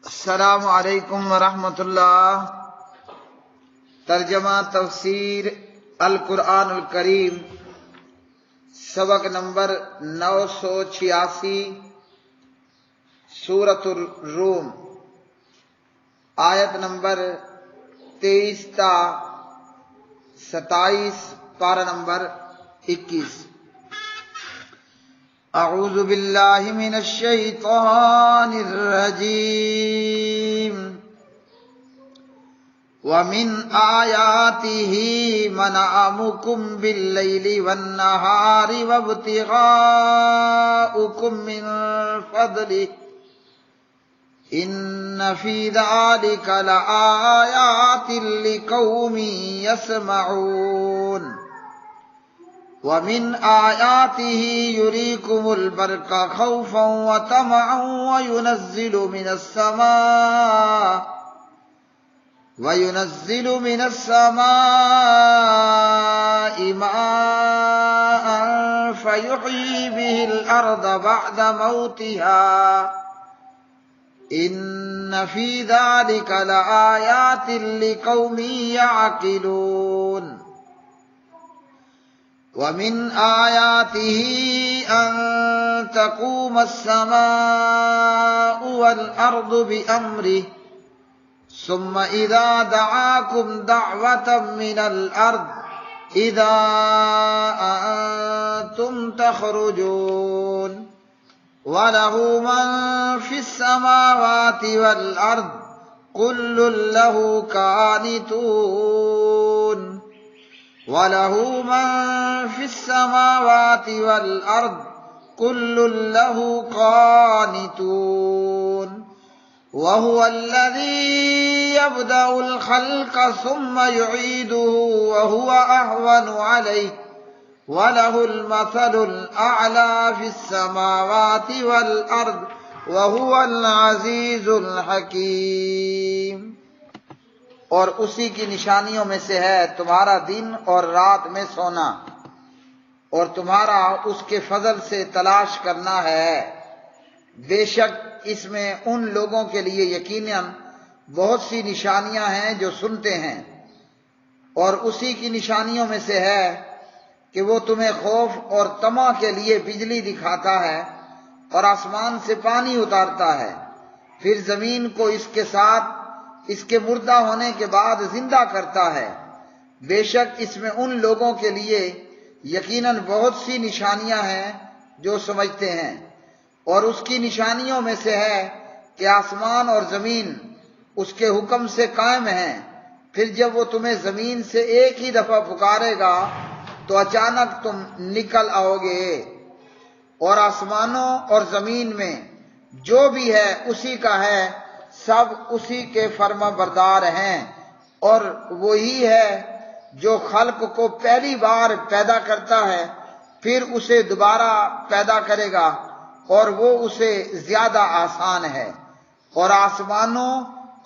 السلام علیکم ورحمۃ اللہ۔ ترجمہ تفسیر القرآن الکریم، سبق نمبر 986، سورۃ الروم، آیت نمبر 23 تا 27، پارہ نمبر 21۔ اعوذ باللہ من الشیطان الرجیم۔ ومن آیاتہ منامکم باللیل والنہار وابتغاؤکم من فضلہ ان فی ذلک لآیات لقوم یسمعون۔ ومن آیاتہ یریکم البرق خوفا وطمعا وینزل من السماء ماء فیحیی به الارض بعد موتها ان فی ذلک لآیات لقوم یعقلون۔ ومن آیاته أن تقوم السماء والأرض بأمره ثم إذا دعاكم دعوة من الأرض إذا أنتم تخرجون وله من في السماوات والأرض كل له قانتون وَلَهُ مَن فِي السَّمَاوَاتِ وَالْأَرْضِ كُلٌّ لَّهُ قَانِتُونَ وَهُوَ الَّذِي يَبْدَأُ الْخَلْقَ ثُمَّ يُعِيدُهُ وَهُوَ أَهْوَنُ عَلَيْهِ وَلَهُ الْمَثَلُ الْأَعْلَى فِي السَّمَاوَاتِ وَالْأَرْضِ وَهُوَ الْعَزِيزُ الْحَكِيمُ۔ اور اسی کی نشانیوں میں سے ہے تمہارا دن اور رات میں سونا، اور تمہارا اس کے فضل سے تلاش کرنا ہے۔ بے شک اس میں ان لوگوں کے لیے یقیناً بہت سی نشانیاں ہیں جو سنتے ہیں۔ اور اسی کی نشانیوں میں سے ہے کہ وہ تمہیں خوف اور طمع کے لیے بجلی دکھاتا ہے اور آسمان سے پانی اتارتا ہے، پھر زمین کو اس کے ساتھ اس کے مردہ ہونے کے بعد زندہ کرتا ہے۔ بے شک اس میں ان لوگوں کے لیے یقیناً بہت سی نشانیاں ہیں جو سمجھتے ہیں۔ اور اس کی نشانیوں میں سے ہے کہ آسمان اور زمین اس کے حکم سے قائم ہیں، پھر جب وہ تمہیں زمین سے ایک ہی دفعہ پکارے گا تو اچانک تم نکل آؤ گے۔ اور آسمانوں اور زمین میں جو بھی ہے اسی کا ہے، سب اسی کے فرما بردار ہیں۔ اور وہی ہے جو خلق کو پہلی بار پیدا کرتا ہے، پھر اسے دوبارہ پیدا کرے گا، اور وہ اسے زیادہ آسان ہے۔ اور آسمانوں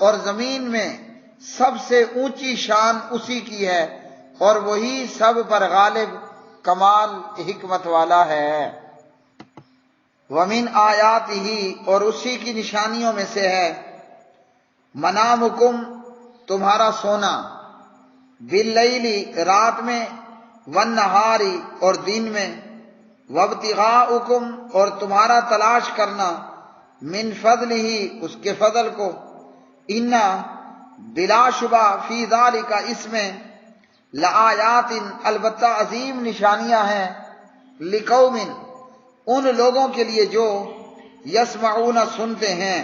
اور زمین میں سب سے اونچی شان اسی کی ہے، اور وہی سب پر غالب کمال حکمت والا ہے۔ وَمِنْ آیاتہ، اور اسی کی نشانیوں میں سے ہے منامکم، تمہارا سونا، باللیل، رات میں، والنہار، اور دن میں، وابتغاؤکم، اور تمہارا تلاش کرنا، من فضلہ، اس کے فضل کو، انا، بلا شبہ، فی ذالک، اس میں، لآیات، البتہ عظیم نشانیاں ہیں، لقوم، ان لوگوں کے لیے جو یسمعون، سنتے ہیں۔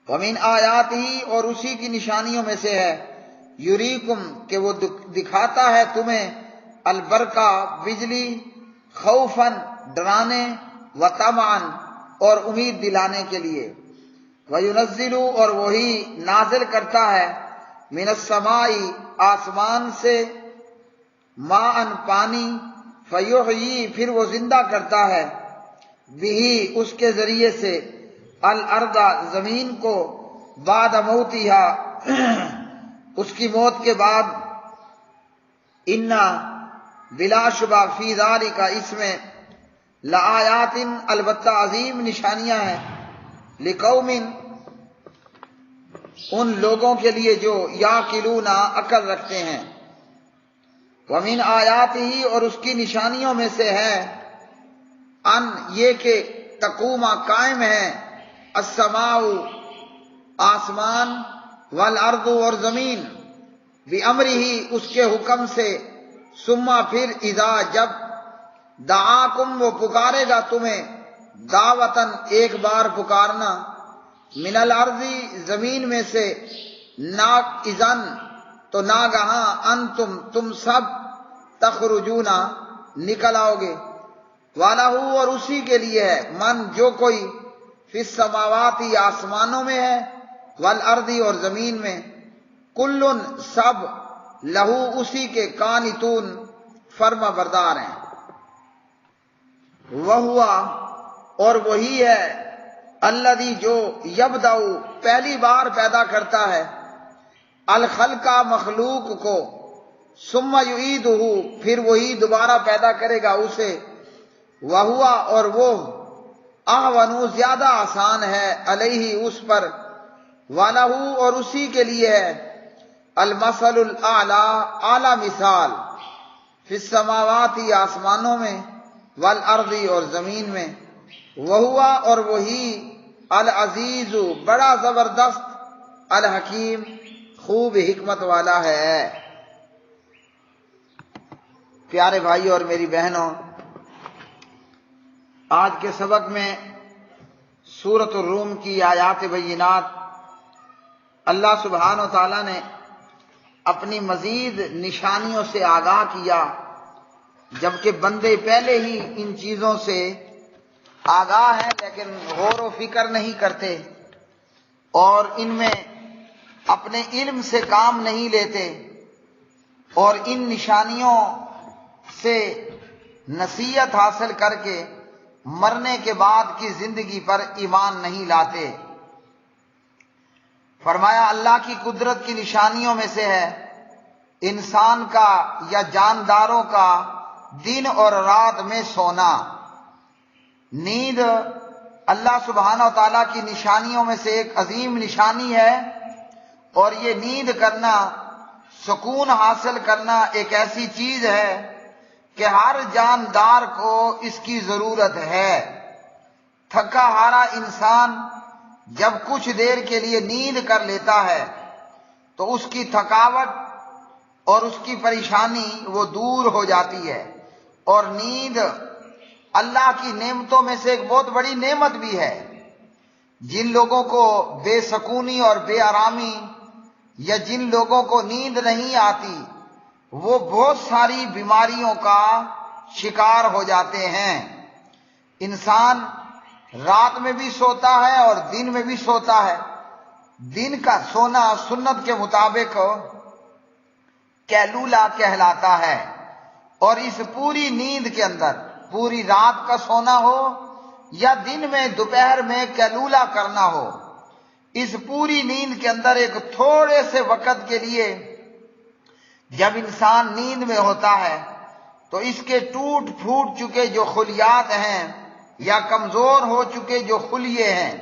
وَمِنْ آیاتہ، اور اسی کی نشانیوں میں سے ہے یریکم، کہ وہ دکھاتا ہے تمہیں، البرقہ، بجلی، خوفاً، ڈرانے، وطمعاً، اور امید دلانے کے لیے، وینزل، اور وہی نازل کرتا ہے، من السماء، آسمان سے، ماء، پانی، فیحیی، پھر وہ زندہ کرتا ہے، بہ، اس کے ذریعے سے، الارض، زمین کو، بعد موتہا، اس کی موت کے بعد، انا، بلا شبہ، فی ذالک، اس میں، لآیات، البتہ عظیم نشانیاں ہیں، لقوم، ان لوگوں کے لیے جو یعقلون عقل رکھتے ہیں۔ ومن آیاتہ اور اس کی نشانیوں میں سے ہے ان یہ کہ تقوم قائم ہے السماء آسمان والارض اور زمین بامرہ اس کے حکم سے ثم پھر اذا جب دعاکم وہ پکارے گا تمہیں دعوتن ایک بار پکارنا من الارض زمین میں سے اذن تو ناگہاں انتم تم سب تخرجون نکل آؤ گے وَلَهُ اور اسی کے لیے ہے من جو کوئی فی السماوات آسمانوں میں ہے والارض اور زمین میں کل سب لہو اسی کے قانتون فرما بردار ہیں۔ وہوا اور وہی ہے الذی جو یبدأ پہلی بار پیدا کرتا ہے الخلق مخلوق کو ثم یعیدہ پھر وہی دوبارہ پیدا کرے گا اسے وہوا اور وہ اہون زیادہ آسان ہے علیہ اس پر وَلَهُ اور اسی کے لیے ہے المثل الاعلی اعلی مثال فی السماوات آسمانوں میں والارض اور زمین میں وہوا اور وہی العزیز بڑا زبردست الحکیم خوب حکمت والا ہے۔ پیارے بھائی اور میری بہنوں، آج کے سبق میں سورۃ الروم کی آیات بینات اللہ سبحانہ و تعالیٰ نے اپنی مزید نشانیوں سے آگاہ کیا، جبکہ بندے پہلے ہی ان چیزوں سے آگاہ ہیں لیکن غور و فکر نہیں کرتے اور ان میں اپنے علم سے کام نہیں لیتے اور ان نشانیوں سے نصیحت حاصل کر کے مرنے کے بعد کی زندگی پر ایمان نہیں لاتے۔ فرمایا اللہ کی قدرت کی نشانیوں میں سے ہے انسان کا یا جانداروں کا دن اور رات میں سونا۔ نیند اللہ سبحانہ و تعالیٰ کی نشانیوں میں سے ایک عظیم نشانی ہے، اور یہ نیند کرنا، سکون حاصل کرنا ایک ایسی چیز ہے کہ ہر جاندار کو اس کی ضرورت ہے۔ تھکا ہارا انسان جب کچھ دیر کے لیے نیند کر لیتا ہے تو اس کی تھکاوٹ اور اس کی پریشانی وہ دور ہو جاتی ہے۔ اور نیند اللہ کی نعمتوں میں سے ایک بہت بڑی نعمت بھی ہے۔ جن لوگوں کو بے سکونی اور بے آرامی یا جن لوگوں کو نیند نہیں آتی وہ بہت ساری بیماریوں کا شکار ہو جاتے ہیں۔ انسان رات میں بھی سوتا ہے اور دن میں بھی سوتا ہے۔ دن کا سونا سنت کے مطابق قیلولہ کہلاتا ہے، اور اس پوری نیند کے اندر پوری رات کا سونا ہو یا دن میں دوپہر میں قیلولہ کرنا ہو، اس پوری نیند کے اندر ایک تھوڑے سے وقت کے لیے جب انسان نیند میں ہوتا ہے تو اس کے ٹوٹ پھوٹ چکے جو خلیات ہیں یا کمزور ہو چکے جو خلیے ہیں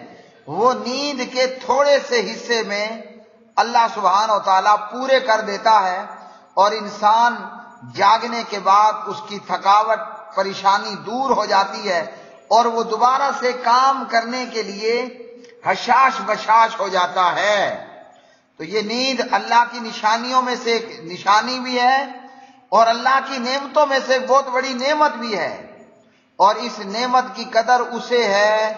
وہ نیند کے تھوڑے سے حصے میں اللہ سبحانہ و تعالیٰ پورے کر دیتا ہے، اور انسان جاگنے کے بعد اس کی تھکاوٹ پریشانی دور ہو جاتی ہے اور وہ دوبارہ سے کام کرنے کے لیے حشاش بشاش ہو جاتا ہے۔ تو یہ نیند اللہ کی نشانیوں میں سے ایک نشانی بھی ہے اور اللہ کی نعمتوں میں سے ایک بہت بڑی نعمت بھی ہے، اور اس نعمت کی قدر اسے ہے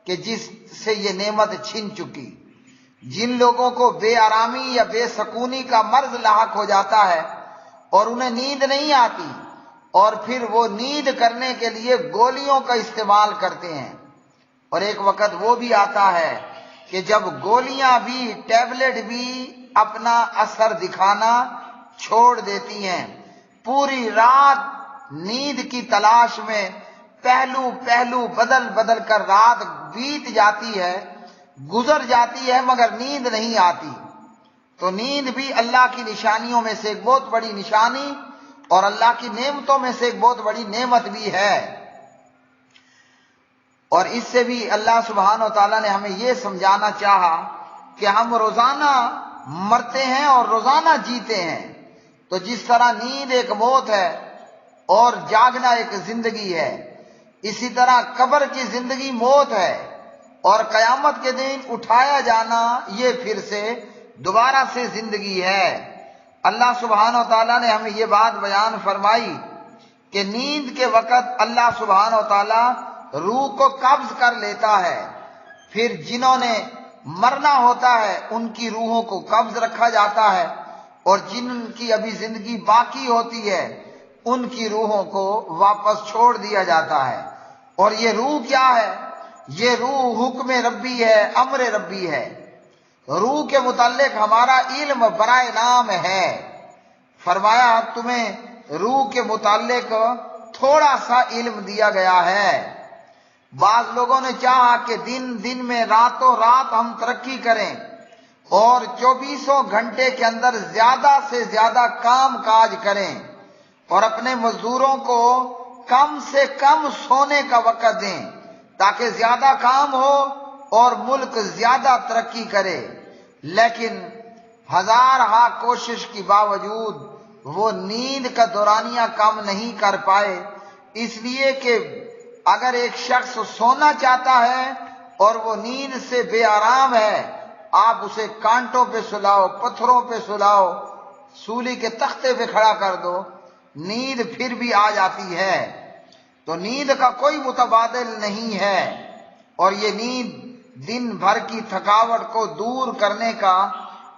کہ جس سے یہ نعمت چھن چکی۔ جن لوگوں کو بے آرامی یا بے سکونی کا مرض لاحق ہو جاتا ہے اور انہیں نیند نہیں آتی اور پھر وہ نیند کرنے کے لیے گولیوں کا استعمال کرتے ہیں، اور ایک وقت وہ بھی آتا ہے کہ جب گولیاں بھی ٹیبلٹ بھی اپنا اثر دکھانا چھوڑ دیتی ہیں، پوری رات نیند کی تلاش میں پہلو پہلو بدل بدل کر رات بیت جاتی ہے، گزر جاتی ہے، مگر نیند نہیں آتی۔ تو نیند بھی اللہ کی نشانیوں میں سے ایک بہت بڑی نشانی اور اللہ کی نعمتوں میں سے ایک بہت بڑی نعمت بھی ہے۔ اور اس سے بھی اللہ سبحانہ و تعالیٰ نے ہمیں یہ سمجھانا چاہا کہ ہم روزانہ مرتے ہیں اور روزانہ جیتے ہیں، تو جس طرح نیند ایک موت ہے اور جاگنا ایک زندگی ہے، اسی طرح قبر کی زندگی موت ہے اور قیامت کے دن اٹھایا جانا یہ پھر سے دوبارہ سے زندگی ہے۔ اللہ سبحانہ و تعالیٰ نے ہمیں یہ بات بیان فرمائی کہ نیند کے وقت اللہ سبحانہ و تعالیٰ روح کو قبض کر لیتا ہے، پھر جنہوں نے مرنا ہوتا ہے ان کی روحوں کو قبض رکھا جاتا ہے، اور جن کی ابھی زندگی باقی ہوتی ہے ان کی روحوں کو واپس چھوڑ دیا جاتا ہے۔ اور یہ روح کیا ہے؟ یہ روح حکم ربی ہے، امر ربی ہے۔ روح کے متعلق ہمارا علم برائے نام ہے۔ فرمایا تمہیں روح کے متعلق تھوڑا سا علم دیا گیا ہے۔ بعض لوگوں نے چاہا کہ دن میں راتوں رات ہم ترقی کریں اور 24 گھنٹے کے اندر زیادہ سے زیادہ کام کاج کریں اور اپنے مزدوروں کو کم سے کم سونے کا وقت دیں تاکہ زیادہ کام ہو اور ملک زیادہ ترقی کرے، لیکن ہزارہا کوشش کے باوجود وہ نیند کا دورانیہ کم نہیں کر پائے، اس لیے کہ اگر ایک شخص سونا چاہتا ہے اور وہ نیند سے بے آرام ہے، آپ اسے کانٹوں پہ سلاؤ، پتھروں پہ سلاؤ، سولی کے تختے پہ کھڑا کر دو، نیند پھر بھی آ جاتی ہے۔ تو نیند کا کوئی متبادل نہیں ہے، اور یہ نیند دن بھر کی تھکاوٹ کو دور کرنے کا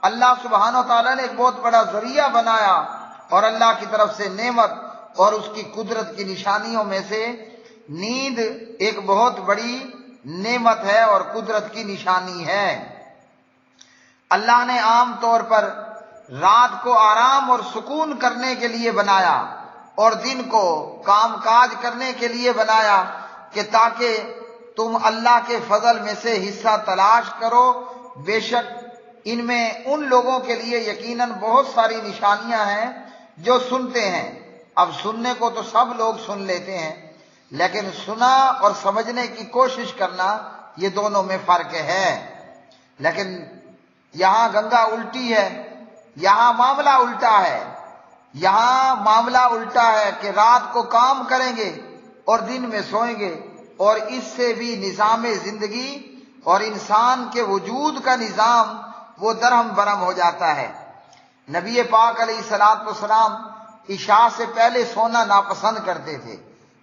اللہ سبحانہ و تعالیٰ نے ایک بہت بڑا ذریعہ بنایا، اور اللہ کی طرف سے نعمت اور اس کی قدرت کی نشانیوں میں سے نیند ایک بہت بڑی نعمت ہے اور قدرت کی نشانی ہے۔ اللہ نے عام طور پر رات کو آرام اور سکون کرنے کے لیے بنایا اور دن کو کام کاج کرنے کے لیے بنایا کہ تاکہ تم اللہ کے فضل میں سے حصہ تلاش کرو۔ بے شک ان میں ان لوگوں کے لیے یقیناً بہت ساری نشانیاں ہیں جو سنتے ہیں۔ اب سننے کو تو سب لوگ سن لیتے ہیں، لیکن سنا اور سمجھنے کی کوشش کرنا یہ دونوں میں فرق ہے۔ لیکن یہاں گنگا الٹی ہے، یہاں معاملہ الٹا ہے۔ یہاں معاملہ الٹا ہے کہ رات کو کام کریں گے اور دن میں سوئیں گے، اور اس سے بھی نظام زندگی اور انسان کے وجود کا نظام وہ درہم برہم ہو جاتا ہے۔ نبی پاک علیہ الصلوۃ والسلام عشاء سے پہلے سونا ناپسند کرتے تھے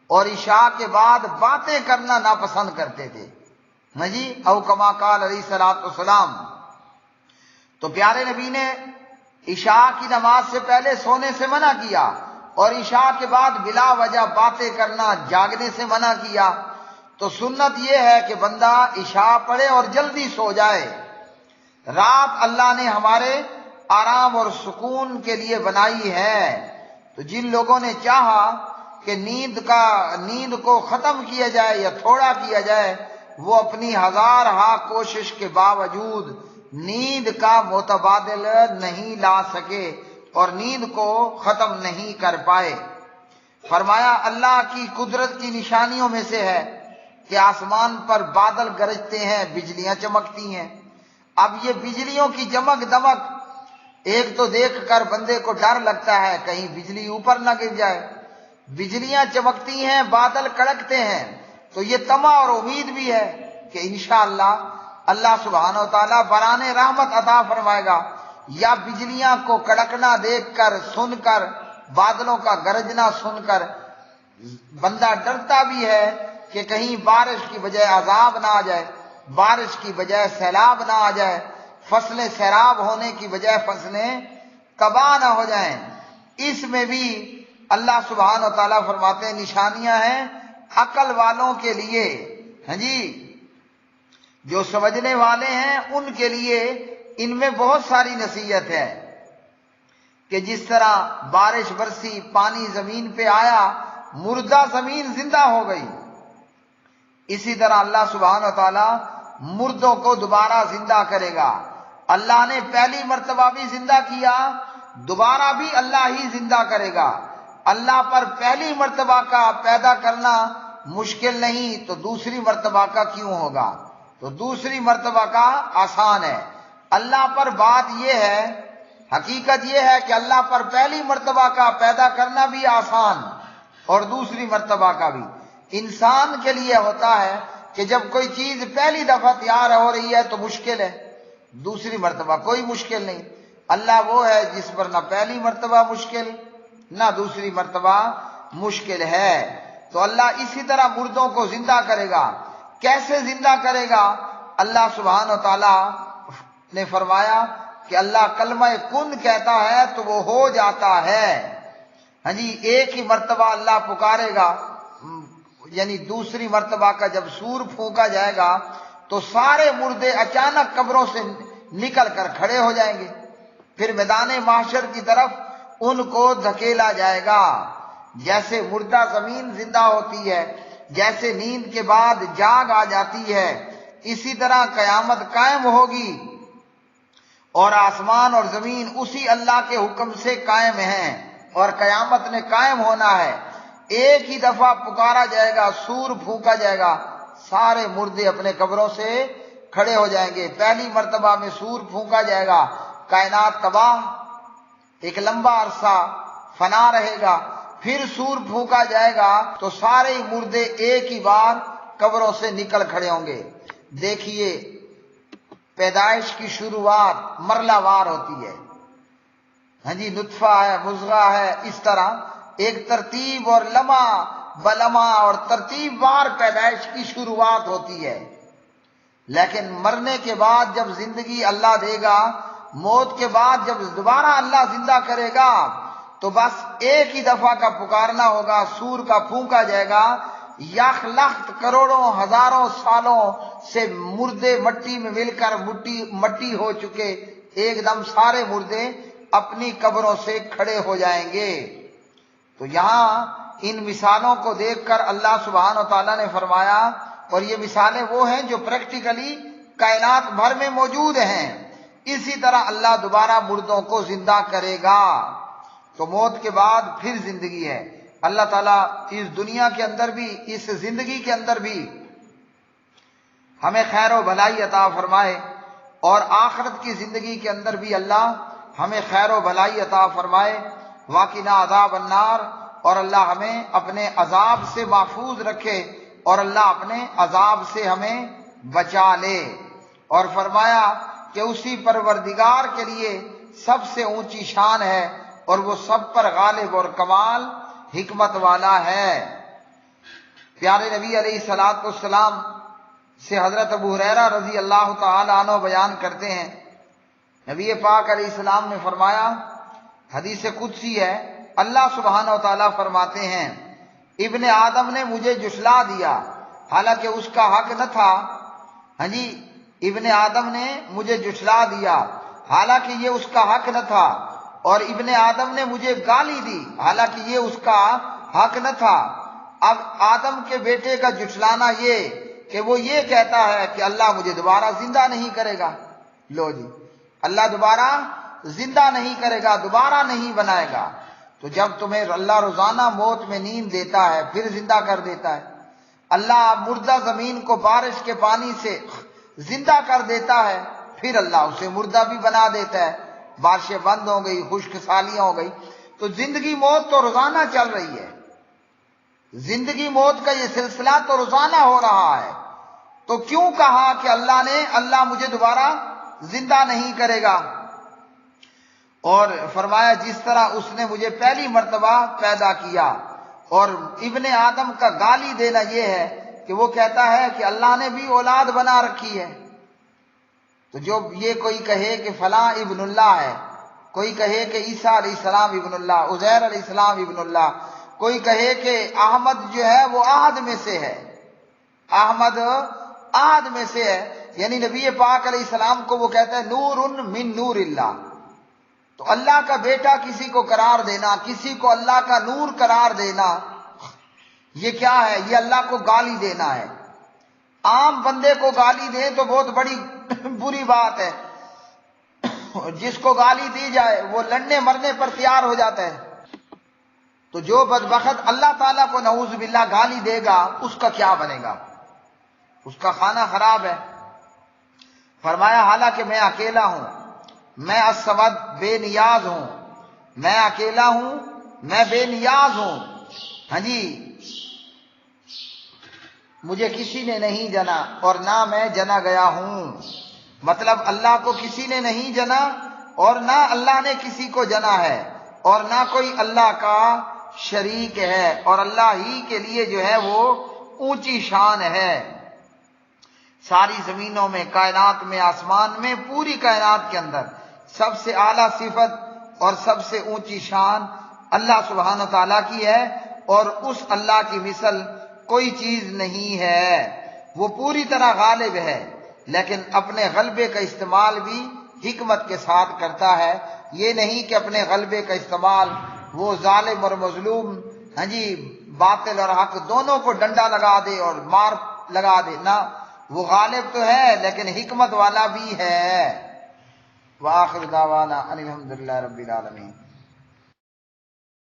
اور عشاء کے بعد باتیں کرنا ناپسند کرتے تھے، جی او کما قال علیہ الصلوۃ والسلام۔ تو پیارے نبی نے عشاء کی نماز سے پہلے سونے سے منع کیا اور عشاء کے بعد بلا وجہ باتیں کرنا، جاگنے سے منع کیا۔ تو سنت یہ ہے کہ بندہ عشاء پڑھے اور جلدی سو جائے۔ رات اللہ نے ہمارے آرام اور سکون کے لیے بنائی ہے، تو جن لوگوں نے چاہا کہ نیند کو ختم کیا جائے یا تھوڑا کیا جائے، وہ اپنی ہزارہا کوشش کے باوجود نیند کا متبادل نہیں لا سکے اور نیند کو ختم نہیں کر پائے۔ فرمایا اللہ کی قدرت کی نشانیوں میں سے ہے کہ آسمان پر بادل گرجتے ہیں، بجلیاں چمکتی ہیں۔ اب یہ بجلیوں کی چمک دمک ایک تو دیکھ کر بندے کو ڈر لگتا ہے کہیں بجلی اوپر نہ گر جائے، بجلیاں چمکتی ہیں، بادل کڑکتے ہیں، تو یہ طمع اور امید بھی ہے کہ انشاءاللہ اللہ سبحانہ و تعالیٰ برانے رحمت عطا فرمائے گا۔ یا بجلیاں کو کڑکنا دیکھ کر، سن کر، بادلوں کا گرجنا سن کر بندہ ڈرتا بھی ہے کہ کہیں بارش کی بجائے عذاب نہ آ جائے، بارش کی بجائے سیلاب نہ آ جائے، فصلیں سیراب ہونے کی بجائے فصلیں تباہ نہ ہو جائیں۔ اس میں بھی اللہ سبحانہ و تعالیٰ فرماتے ہیں نشانیاں ہیں عقل والوں کے لیے، ہاں جی جو سمجھنے والے ہیں ان کے لیے ان میں بہت ساری نصیحت ہے کہ جس طرح بارش برسی، پانی زمین پہ آیا، مردہ زمین زندہ ہو گئی، اسی طرح اللہ سبحانہ و تعالیٰ مردوں کو دوبارہ زندہ کرے گا۔ اللہ نے پہلی مرتبہ بھی زندہ کیا، دوبارہ بھی اللہ ہی زندہ کرے گا۔ اللہ پر پہلی مرتبہ کا پیدا کرنا مشکل نہیں تو دوسری مرتبہ کا کیوں ہوگا؟ تو دوسری مرتبہ کا آسان ہے۔ اللہ پر بات یہ ہے، حقیقت یہ ہے کہ اللہ پر پہلی مرتبہ کا پیدا کرنا بھی آسان اور دوسری مرتبہ کا بھی۔ انسان کے لیے ہوتا ہے کہ جب کوئی چیز پہلی دفعہ تیار ہو رہی ہے تو مشکل ہے، دوسری مرتبہ کوئی مشکل نہیں۔ اللہ وہ ہے جس پر نہ پہلی مرتبہ مشکل نہ دوسری مرتبہ مشکل ہے۔ تو اللہ اسی طرح مردوں کو زندہ کرے گا۔ کیسے زندہ کرے گا؟ اللہ سبحانہ و تعالی نے فرمایا کہ اللہ کلمہ کن کہتا ہے تو وہ ہو جاتا ہے۔ ہاں جی، ایک ہی مرتبہ اللہ پکارے گا، یعنی دوسری مرتبہ کا جب سور پھونکا جائے گا تو سارے مردے اچانک قبروں سے نکل کر کھڑے ہو جائیں گے، پھر میدان محشر کی طرف ان کو دھکیلا جائے گا۔ جیسے مردہ زمین زندہ ہوتی ہے، جیسے نیند کے بعد جاگ آ جاتی ہے، اسی طرح قیامت قائم ہوگی، اور آسمان اور زمین اسی اللہ کے حکم سے قائم ہیں، اور قیامت نے قائم ہونا ہے۔ ایک ہی دفعہ پکارا جائے گا، سور پھونکا جائے گا، سارے مردے اپنے قبروں سے کھڑے ہو جائیں گے۔ پہلی مرتبہ میں سور پھونکا جائے گا، کائنات تباہ، ایک لمبا عرصہ فنا رہے گا، پھر سور پھونکا جائے گا تو سارے مردے ایک ہی بار قبروں سے نکل کھڑے ہوں گے۔ دیکھیے، پیدائش کی شروعات مرلہ وار ہوتی ہے، ہاں جی، نطفہ ہے، مضغہ ہے، اس طرح ایک ترتیب اور لمحہ بلمحہ اور ترتیب وار پیدائش کی شروعات ہوتی ہے۔ لیکن مرنے کے بعد جب زندگی اللہ دے گا، موت کے بعد جب دوبارہ اللہ زندہ کرے گا تو بس ایک ہی دفعہ کا پکارنا ہوگا، سور کا پھونکا جائے گا، یخ لخت کروڑوں ہزاروں سالوں سے مردے مٹی میں مل کر مٹی ہو چکے، ایک دم سارے مردے اپنی قبروں سے کھڑے ہو جائیں گے۔ تو یہاں ان مثالوں کو دیکھ کر اللہ سبحانہ و تعالیٰ نے فرمایا، اور یہ مثالیں وہ ہیں جو پریکٹیکلی کائنات بھر میں موجود ہیں، اسی طرح اللہ دوبارہ مردوں کو زندہ کرے گا۔ تو موت کے بعد پھر زندگی ہے۔ اللہ تعالیٰ اس دنیا کے اندر بھی، اس زندگی کے اندر بھی ہمیں خیر و بھلائی عطا فرمائے، اور آخرت کی زندگی کے اندر بھی اللہ ہمیں خیر و بھلائی عطا فرمائے۔ واقعنا عذاب النار، اور اللہ ہمیں اپنے عذاب سے محفوظ رکھے، اور اللہ اپنے عذاب سے ہمیں بچا لے۔ اور فرمایا کہ اسی پروردگار کے لیے سب سے اونچی شان ہے، اور وہ سب پر غالب اور کمال حکمت والا ہے۔ پیارے نبی علیہ الصلوۃ والسلام سے حضرت ابو ہریرہ رضی اللہ تعالی عنہ بیان کرتے ہیں، نبی پاک علیہ السلام نے فرمایا، حدیث قدسی ہے، اللہ سبحانہ و تعالیٰ فرماتے ہیں، ابن آدم نے مجھے جھٹلا دیا حالانکہ اس کا حق نہ تھا۔ ہاں جی، ابن آدم نے مجھے جھٹلا دیا حالانکہ یہ اس کا حق نہ تھا، اور ابن آدم نے مجھے گالی دی حالانکہ یہ اس کا حق نہ تھا۔ اب آدم کے بیٹے کا جھٹلانا یہ کہ وہ یہ کہتا ہے کہ اللہ مجھے دوبارہ زندہ نہیں کرے گا۔ لو جی، اللہ دوبارہ زندہ نہیں کرے گا، دوبارہ نہیں بنائے گا۔ تو جب تمہیں اللہ روزانہ موت میں نیند دیتا ہے، پھر زندہ کر دیتا ہے، اللہ مردہ زمین کو بارش کے پانی سے زندہ کر دیتا ہے، پھر اللہ اسے مردہ بھی بنا دیتا ہے، بارشیں بند ہو گئی، خشک سالیاں ہو گئی، تو زندگی موت تو روزانہ چل رہی ہے، زندگی موت کا یہ سلسلہ تو روزانہ ہو رہا ہے۔ تو کیوں کہا کہ اللہ مجھے دوبارہ زندہ نہیں کرے گا؟ اور فرمایا جس طرح اس نے مجھے پہلی مرتبہ پیدا کیا۔ اور ابن آدم کا گالی دینا یہ ہے کہ وہ کہتا ہے کہ اللہ نے بھی اولاد بنا رکھی ہے۔ تو جو یہ کوئی کہے کہ فلاں ابن اللہ ہے، کوئی کہے کہ عیسیٰ علیہ السلام ابن اللہ، عزیر علیہ السلام ابن اللہ، کوئی کہے کہ احمد جو ہے وہ عہد میں سے ہے، احمد عہد میں سے ہے، یعنی نبی پاک علیہ السلام کو وہ کہتا ہے نور من نور اللہ۔ تو اللہ کا بیٹا کسی کو قرار دینا، کسی کو اللہ کا نور قرار دینا، یہ کیا ہے؟ یہ اللہ کو گالی دینا ہے۔ عام بندے کو گالی دیں تو بہت بڑی بری بات ہے، جس کو گالی دی جائے وہ لڑنے مرنے پر تیار ہو جاتا ہے۔ تو جو بدبخت اللہ تعالیٰ کو نعوذ باللہ گالی دے گا، اس کا کیا بنے گا؟ اس کا کھانا خراب ہے۔ فرمایا حالانکہ میں اکیلا ہوں، میں الصمد بے نیاز ہوں، میں اکیلا ہوں، میں بے نیاز ہوں، ہاں جی، مجھے کسی نے نہیں جنا اور نہ میں جنا گیا ہوں۔ مطلب اللہ کو کسی نے نہیں جنا اور نہ اللہ نے کسی کو جنا ہے، اور نہ کوئی اللہ کا شریک ہے، اور اللہ ہی کے لیے جو ہے وہ اونچی شان ہے۔ ساری زمینوں میں، کائنات میں، آسمان میں، پوری کائنات کے اندر سب سے اعلیٰ صفت اور سب سے اونچی شان اللہ سبحانہ و تعالیٰ کی ہے، اور اس اللہ کی مثل کوئی چیز نہیں ہے۔ وہ پوری طرح غالب ہے، لیکن اپنے غلبے کا استعمال بھی حکمت کے ساتھ کرتا ہے۔ یہ نہیں کہ اپنے غلبے کا استعمال وہ ظالم اور مظلوم، ہاں جی، باطل اور حق دونوں کو ڈنڈا لگا دے اور مار لگا دے، نہ، وہ غالب تو ہے لیکن حکمت والا بھی ہے۔ وآخر دعوانا ان الحمدللہ رب العالمین۔